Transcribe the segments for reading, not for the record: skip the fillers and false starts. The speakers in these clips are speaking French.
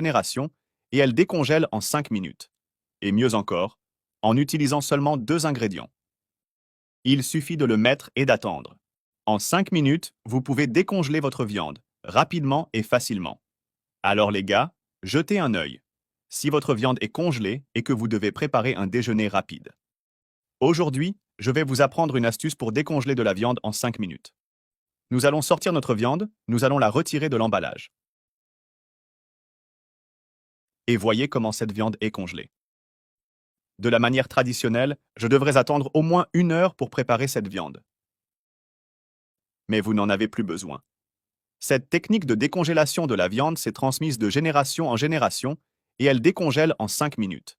génération et elle décongèle en 5 minutes. Et mieux encore, en utilisant seulement 2 ingrédients. Il suffit de le mettre et d'attendre. En 5 minutes, vous pouvez décongeler votre viande, rapidement et facilement. Alors les gars, jetez un œil. Si votre viande est congelée et que vous devez préparer un déjeuner rapide. Aujourd'hui, je vais vous apprendre une astuce pour décongeler de la viande en 5 minutes. Nous allons sortir notre viande, nous allons la retirer de l'emballage. Et voyez comment cette viande est congelée. De la manière traditionnelle, je devrais attendre au moins 1 heure pour préparer cette viande. Mais vous n'en avez plus besoin. Cette technique de décongélation de la viande s'est transmise de génération en génération et elle décongèle en 5 minutes.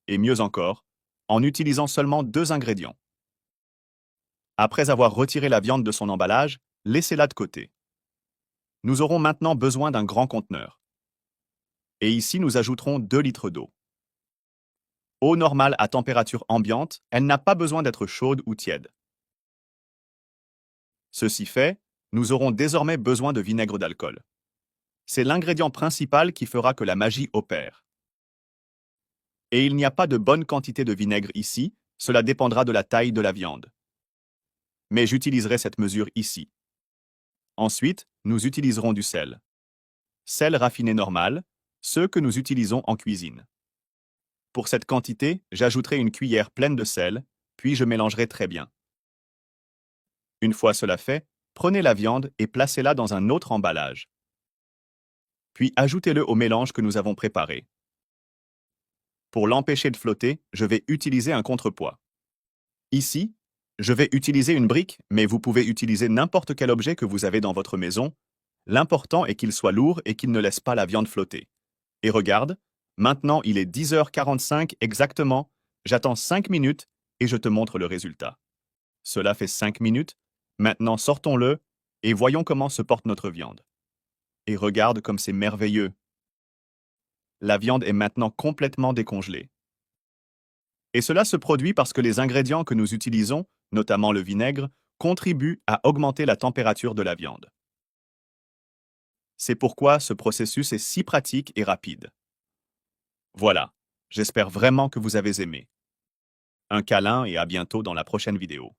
Et mieux encore, en utilisant seulement 2 ingrédients. Après avoir retiré la viande de son emballage, laissez-la de côté. Nous aurons maintenant besoin d'un grand conteneur. Et ici, nous ajouterons 2 litres d'eau. Eau normale à température ambiante, elle n'a pas besoin d'être chaude ou tiède. Ceci fait, nous aurons désormais besoin de vinaigre d'alcool. C'est l'ingrédient principal qui fera que la magie opère. Et il n'y a pas de bonne quantité de vinaigre ici, cela dépendra de la taille de la viande. Mais j'utiliserai cette mesure ici. Ensuite, nous utiliserons du sel. Sel raffiné normal, ceux que nous utilisons en cuisine. Pour cette quantité, j'ajouterai une cuillère pleine de sel, puis je mélangerai très bien. Une fois cela fait, prenez la viande et placez-la dans un autre emballage. Puis ajoutez-le au mélange que nous avons préparé. Pour l'empêcher de flotter, je vais utiliser un contrepoids. Ici, je vais utiliser une brique, mais vous pouvez utiliser n'importe quel objet que vous avez dans votre maison. L'important est qu'il soit lourd et qu'il ne laisse pas la viande flotter. Et regarde, maintenant il est 10h45 exactement, j'attends 5 minutes et je te montre le résultat. Cela fait 5 minutes, maintenant sortons-le et voyons comment se porte notre viande. Et regarde comme c'est merveilleux. La viande est maintenant complètement décongelée. Et cela se produit parce que les ingrédients que nous utilisons, notamment le vinaigre, contribuent à augmenter la température de la viande. C'est pourquoi ce processus est si pratique et rapide. Voilà, j'espère vraiment que vous avez aimé. Un câlin et à bientôt dans la prochaine vidéo.